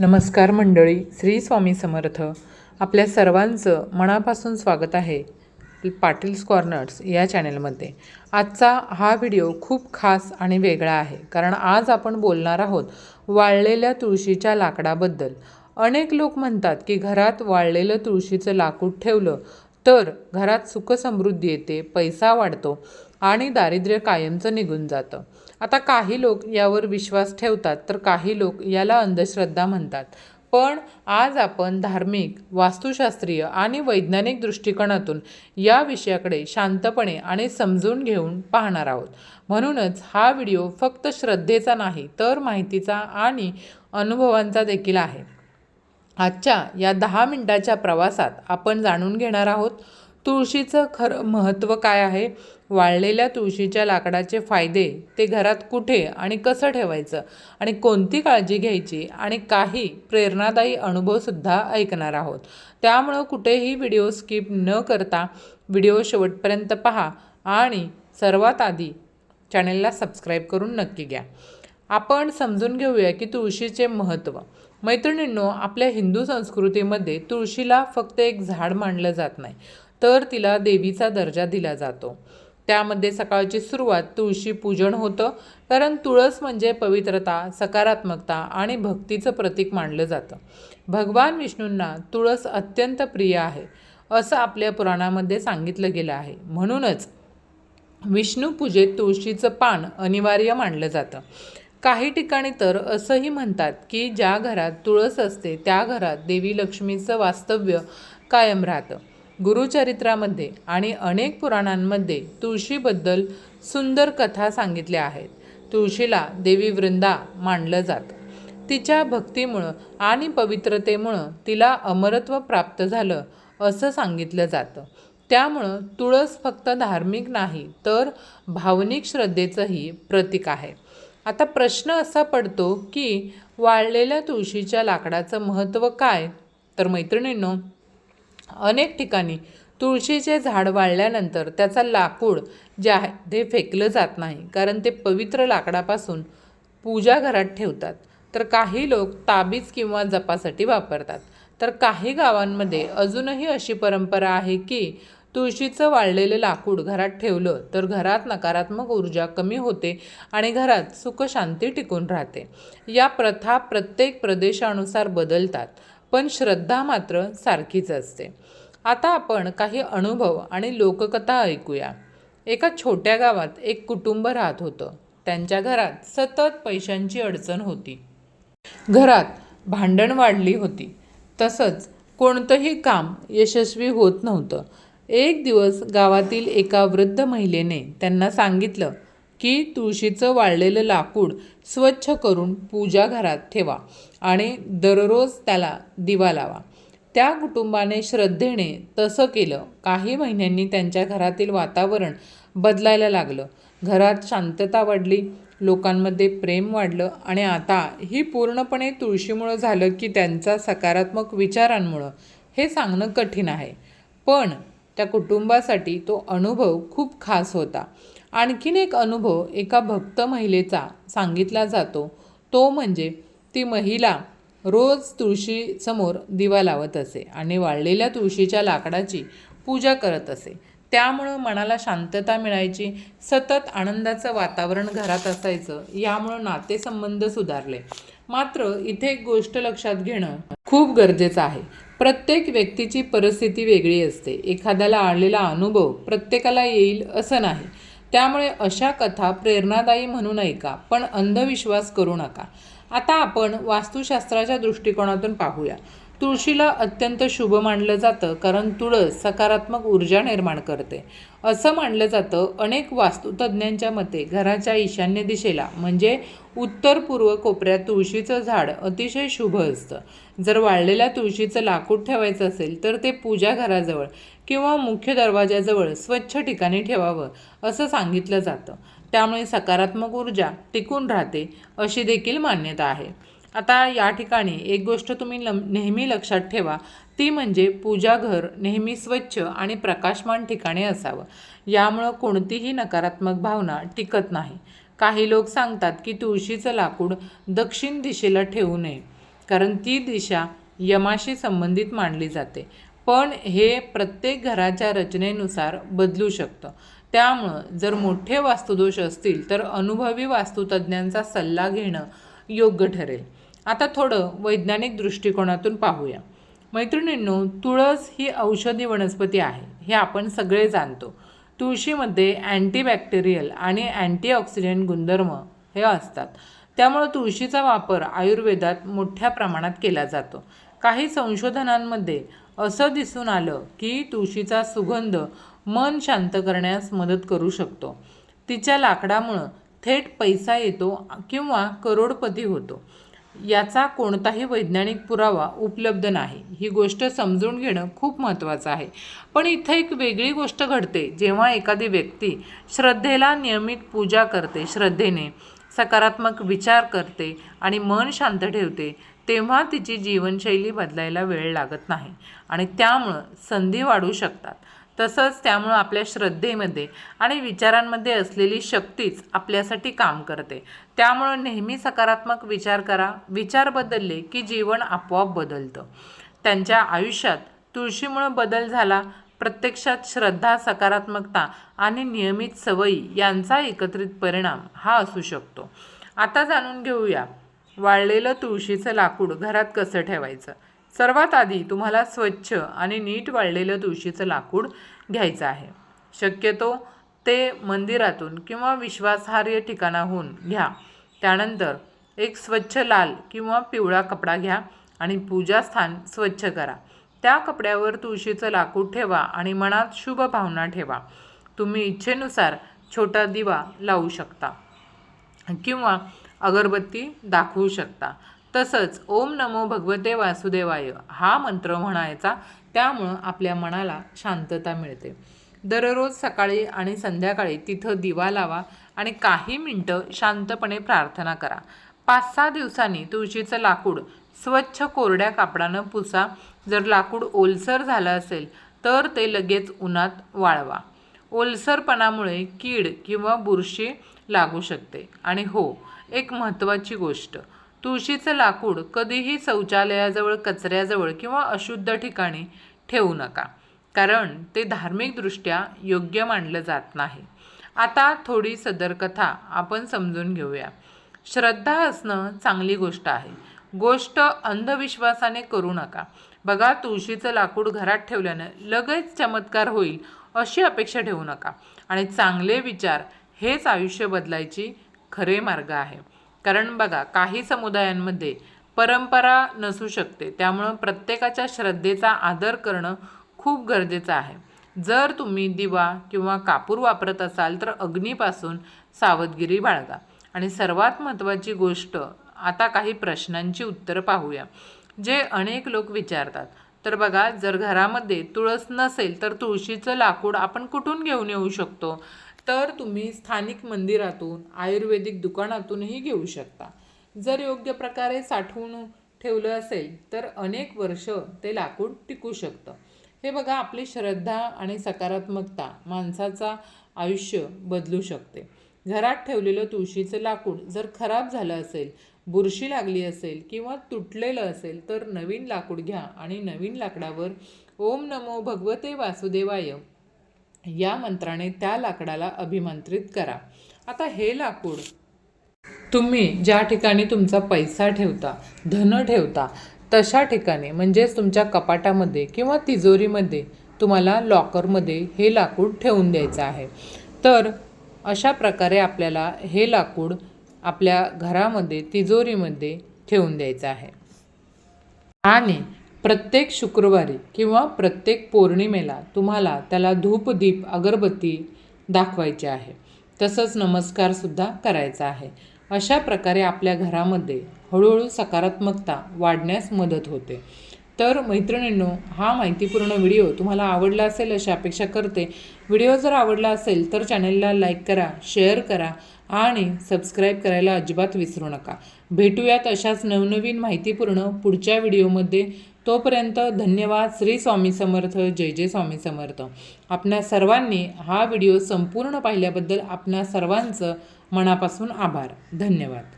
नमस्कार मंडळी, श्री स्वामी समर्थ. आपल्या सर्वांचं मनापासून स्वागत आहे पाटील्स कॉर्नर्स या चॅनलमध्ये. आजचा हा व्हिडिओ खूप खास आणि वेगळा आहे, कारण आज आपण बोलणार आहोत वाळलेल्या तुळशीच्या लाकडाबद्दल. अनेक लोक म्हणतात की घरात वाळलेलं तुळशीचं लाकूड ठेवलं तर घरात सुखसमृद्धी येते, पैसा वाढतो आणि दारिद्र्य कायमचं निघून जातं. आता काही लोक यावर विश्वास ठेवतात, तर काही लोक याला अंधश्रद्धा म्हणतात. पण आज आपण धार्मिक, वास्तुशास्त्रीय आणि वैज्ञानिक दृष्टिकोनातून या विषयाकडे शांतपणे आणि समजून घेऊन पाहणार आहोत. म्हणूनच हा व्हिडिओ फक्त श्रद्धेचा नाही, तर माहितीचा आणि अनुभवांचा देखील आहे. आजच्या या 10 मिनिटाच्या प्रवासात आपण जाणून घेणार आहोत तुळशीचं खरं महत्त्व काय आहे, वाळलेल्या तुळशीच्या लाकडाचे फायदे, ते घरात कुठे आणि कसं ठेवायचं आणि कोणती काळजी घ्यायची, आणि काही प्रेरणादायी अनुभवसुद्धा ऐकणार आहोत. त्यामुळं कुठेही व्हिडिओ स्किप न करता व्हिडिओ शेवटपर्यंत पहा आणि सर्वात आधी चॅनलला सबस्क्राईब करून नक्की घ्या. आपण समजून घेऊया की तुळशीचे महत्त्व. मैत्रिणींनो, आपल्या हिंदू संस्कृतीमध्ये तुळशीला फक्त एक झाड मानलं जात नाही, तर तिला देवीचा दर्जा दिला जातो. त्यामध्ये सकाळची सुरुवात तुळशी पूजन होतं, कारण तुळस म्हणजे पवित्रता, सकारात्मकता आणि भक्तीचं प्रतीक मानलं जातं. भगवान विष्णूंना तुळस अत्यंत प्रिय आहे असं आपल्या पुराणामध्ये सांगितलं गेलं आहे. म्हणूनच विष्णू पूजेत तुळशीचं पान अनिवार्य मानलं जातं. काही ठिकाणी तर असंही म्हणतात की ज्या घरात तुळस असते त्या घरात देवी लक्ष्मीचं वास्तव्य कायम राहतं. गुरुचरित्रामध्ये आणि अनेक पुराणांमध्ये तुळशीबद्दल सुंदर कथा सांगितल्या आहेत. तुळशीला देवी वृंदा मानलं जातं. तिच्या भक्तीमुळं आणि पवित्रतेमुळं तिला अमरत्व प्राप्त झालं असं सांगितलं जातं. त्यामुळं तुळस फक्त धार्मिक नाही, तर भावनिक श्रद्धेचंही प्रतीक आहे. आता प्रश्न असा पडतो की वाळलेल्या तुळशीच्या लाकडाचं महत्त्व काय? तर मैत्रिणींनो, अनेक ठिकाणी तुळशीचे झाड वाळल्यानंतर त्याचा लाकूड जे आहे ते फेकलं जात नाही, कारण ते पवित्र लाकडापासून पूजा घरात ठेवतात. तर काही लोक ताबीज किंवा जपासाठी वापरतात. तर काही गावांमध्ये अजूनही अशी परंपरा आहे की तुळशीचं वाळलेलं लाकूड घरात ठेवलं तर घरात नकारात्मक ऊर्जा कमी होते आणि घरात सुखशांती टिकून राहते. या प्रथा प्रत्येक प्रदेशानुसार बदलतात, पण श्रद्धा मात्र सारखीच असते. आता आपण काही अनुभव आणि लोककथा ऐकूया. एका छोट्या गावात एक कुटुंब राहत होतं. त्यांच्या घरात सतत पैशांची अडचण होती. घरात भांडण वाढली होती, तसंच कोणतंही काम यशस्वी होत नव्हतं. एक दिवस गावातील एका वृद्ध महिलेने त्यांना सांगितलं की तुळशीचं वाळलेलं लाकूड स्वच्छ करून पूजा घरात ठेवा आणि दररोज त्याला दिवा लावा. त्या कुटुंबाने श्रद्धेने तसं केलं. काही महिन्यांनी त्यांच्या घरातील वातावरण बदलायला लागलं. घरात शांतता वाढली, लोकांमध्ये प्रेम वाढलं आणि आता ही पूर्णपणे तुळशीमुळं झालं की त्यांच्या सकारात्मक विचारांमुळं, हे सांगणं कठीण आहे. पण त्या कुटुंबासाठी तो अनुभव खूप खास होता. आणखीन एक अनुभव एका भक्त महिलेचा सांगितला जातो. तो म्हणजे ती महिला रोज तुळशीसमोर दिवा लावत असे आणि वाळलेल्या तुळशीच्या लाकडाची पूजा करत असे. त्यामुळं मनाला शांतता मिळायची, सतत आनंदाचं वातावरण घरात असायचं. यामुळं नातेसंबंध सुधारले. मात्र इथे एक गोष्ट लक्षात घेणं खूप गरजेचं आहे. प्रत्येक व्यक्तीची परिस्थिती वेगळी असते. एखाद्याला आलेला अनुभव प्रत्येकाला येईल असं नाही. त्यामुळे अशा कथा प्रेरणादायी म्हणून ऐका, पण अंधविश्वास करू नका. आता आपण वास्तुशास्त्राच्या दृष्टिकोनातून पाहूया. तुळशीला अत्यंत शुभ मानलं जातं, कारण तुळस सकारात्मक ऊर्जा निर्माण करते असं मानलं जातं. अनेक वास्तुतज्ञांच्या मते घराच्या ईशान्य दिशेला म्हणजे उत्तर पूर्व कोपऱ्यात तुळशीचं झाड अतिशय शुभ असतं. जर वाळलेल्या तुळशीचं लाकूड ठेवायचं असेल तर ते पूजा घराजवळ किंवा मुख्य दरवाजाजवळ स्वच्छ ठिकाणी ठेवावं असं सांगितलं जातं. त्यामुळे सकारात्मक ऊर्जा टिकून राहते अशी देखील मान्यता आहे. आता या ठिकाणी एक गोष्ट तुम्ही नेहमी लक्षात ठेवा, ती म्हणजे पूजाघर नेहमी स्वच्छ आणि प्रकाशमान ठिकाणी असावं. यामुळं कोणतीही नकारात्मक भावना टिकत नाही. काही लोक सांगतात की तुळशीचं लाकूड दक्षिण दिशेला ठेवू नये. कारण ती दिशा यमाशी संबंधित मानली जाते. पण हे प्रत्येक घराच्या रचनेनुसार बदलू शकतं. त्यामुळं जर मोठे वास्तुदोष असतील तर अनुभवी वास्तुतज्ञांचा सल्ला घेणं योग्य ठरेल. आता थोडं वैज्ञानिक दृष्टिकोनातून पाहूया. मैत्रिणींनो, तुळस ही औषधी वनस्पती आहे हे आपण सगळे जाणतो. तुळशीमध्ये अँटीबॅक्टेरियल आणि अँटीऑक्सिडंट गुणधर्म हे असतात. त्यामुळे तुळशीचा वापर आयुर्वेदात मोठ्या प्रमाणात केला जातो. काही संशोधनांमध्ये असं दिसून आलं की तुळशीचा सुगंध मन शांत करण्यास मदत करू शकतो. तिच्या लाकडामुळं थेट पैसा येतो किंवा करोडपती होतो. याचा कोणताही वैज्ञानिक पुरावा उपलब्ध नाही. ही गोष्ट समजून घेणं खूप महत्त्वाचं आहे. पण इथं एक वेगळी गोष्ट घडते. जेव्हा एखादी व्यक्ती श्रद्धेला नियमित पूजा करते, श्रद्धेने सकारात्मक विचार करते आणि मन शांत ठेवते, तेव्हा तिची जीवनशैली बदलायला वेळ लागत नाही आणि त्यामुळं संधी वाढू शकतात. तसंच त्यामुळं आपल्या श्रद्धेमध्ये आणि विचारांमध्ये असलेली शक्तीच आपल्यासाठी काम करते. त्यामुळं नेहमी सकारात्मक विचार करा. विचार बदलले की जीवन आपोआप बदलतं. त्यांच्या आयुष्यात तुळशीमुळं बदल झाला. प्रत्यक्षात श्रद्धा, सकारात्मकता आणि नियमित सवयी यांचा एकत्रित परिणाम हा असू शकतो. आता जाणून घेऊया वाळलेलं तुळशीचं लाकूड घरात कसं ठेवायचं. सर्वात आधी तुम्हाला स्वच्छ आणि नीट वाळलेलं तुळशीचं लाकूड घ्यायचं आहे. शक्यतो ते मंदिरातून किंवा विश्वासार्ह ठिकाणाहून घ्या. त्यानंतर एक स्वच्छ लाल किंवा पिवळा कपडा घ्या आणि पूजास्थान स्वच्छ करा. त्या कपड्यावर तुळशीचं लाकूड ठेवा आणि मनात शुभ भावना ठेवा. तुम्ही इच्छेनुसार छोटा दिवा लावू शकता किंवा अगरबत्ती दाखवू शकता. तसंच ओम नमो भगवते वासुदेवाय हा मंत्र म्हणायचा. त्यामुळं आपल्या मनाला शांतता मिळते. दररोज सकाळी आणि संध्याकाळी तिथं दिवा लावा आणि काही मिनटं शांतपणे प्रार्थना करा. 5-6 दिवसांनी तुळशीचं लाकूड स्वच्छ कोरड्या कापडानं पुसा. जर लाकूड ओलसर झालं असेल तर ते लगेच उन्हात वाळवा. ओलसरपणामुळे कीड किंवा बुरशी लागू शकते. आणि हो, एक महत्त्वाची गोष्ट, तुळशीचं लाकूड कधीही शौचालयाजवळ, कचऱ्याजवळ किंवा अशुद्ध ठिकाणी ठेवू नका, कारण ते धार्मिकदृष्ट्या योग्य मानलं जात नाही. आता थोडी सदरकथा आपण समजून घेऊया. श्रद्धा असणं चांगली गोष्ट आहे. गोष्ट अंधविश्वासाने करू नका. बघा, तुळशीचं लाकूड घरात ठेवल्यानं लगेच चमत्कार होईल अशी अपेक्षा ठेवू नका. आणि चांगले विचार हेच आयुष्य बदलायची खरे मार्ग आहे. कारण बघा, काही समुदायांमध्ये परंपरा नसू शकते. त्यामुळं प्रत्येकाच्या श्रद्धेचा आदर करणं खूप गरजेचं आहे. जर तुम्ही दिवा किंवा कापूर वापरत असाल तर अग्नीपासून सावधगिरी बाळगा. आणि सर्वात महत्त्वाची गोष्ट, आता काही प्रश्नांची उत्तरं पाहूया जे अनेक लोक विचारतात. तर बघा, जर घरामध्ये तुळस नसेल तर तुळशीचं लाकूड आपण कुठून घेऊन येऊ शकतो? तर तुम्ही स्थानिक मंदिरातून, आयुर्वेदिक दुकानातूनही घेऊ शकता. जर योग्य प्रकारे साठवून ठेवलं असेल तर अनेक वर्ष ते लाकूड टिकू शकतं. हे बघा, आपली श्रद्धा आणि सकारात्मकता माणसाचा आयुष्य बदलू शकते. घरात ठेवलेलं तुळशीचं लाकूड जर खराब झालं असेल, बुरशी लागली असेल किंवा तुटलेलं असेल तर नवीन लाकूड घ्या आणि नवीन लाकडावर ओम नमो भगवते वासुदेवाय या मंत्राने त्या लाकडाला अभिमंत्रित करा. आता हे लाकूड तुम्ही ज्या ठिकाणी तुमचा पैसा ठेवता, धन ठेवता, तशा ठिकाणी म्हणजेच तुमच्या कपाटामध्ये किंवा तिजोरीमध्ये, तुम्हाला लॉकरमध्ये हे लाकूड ठेवून द्यायचं आहे. तर अशा प्रकारे आपल्याला हे लाकूड आपल्या घरामध्ये, तिजोरीमध्ये ठेवून द्यायचं आहे. आणि प्रत्येक शुक्रवारी किंवा प्रत्येक पौर्णिमेला तुम्हाला त्याला धूप, दीप, अगरबत्ती दाखवायची आहे. तसंच नमस्कारसुद्धा करायचा आहे. अशा प्रकारे आपल्या घरामध्ये हळूहळू सकारात्मकता वाढण्यास मदत होते. तर मैत्रिणींनो, हा माहितीपूर्ण व्हिडिओ तुम्हाला आवडला असेल अशी अपेक्षा करते. व्हिडिओ जर आवडला असेल तर चॅनलला लाईक करा, शेअर करा आणि सबस्क्राईब करायला अजिबात विसरू नका. भेटूयात अशाच नवनवीन माहितीपूर्ण पुढच्या व्हिडिओमध्ये. तोपर्यंत धन्यवाद. श्री स्वामी समर्थ. जय जय स्वामी समर्थ. आपणा सर्वांनी हा व्हिडिओ संपूर्ण पाहिल्याबद्दल आपणा सर्वांचं मनापासून आभार. धन्यवाद.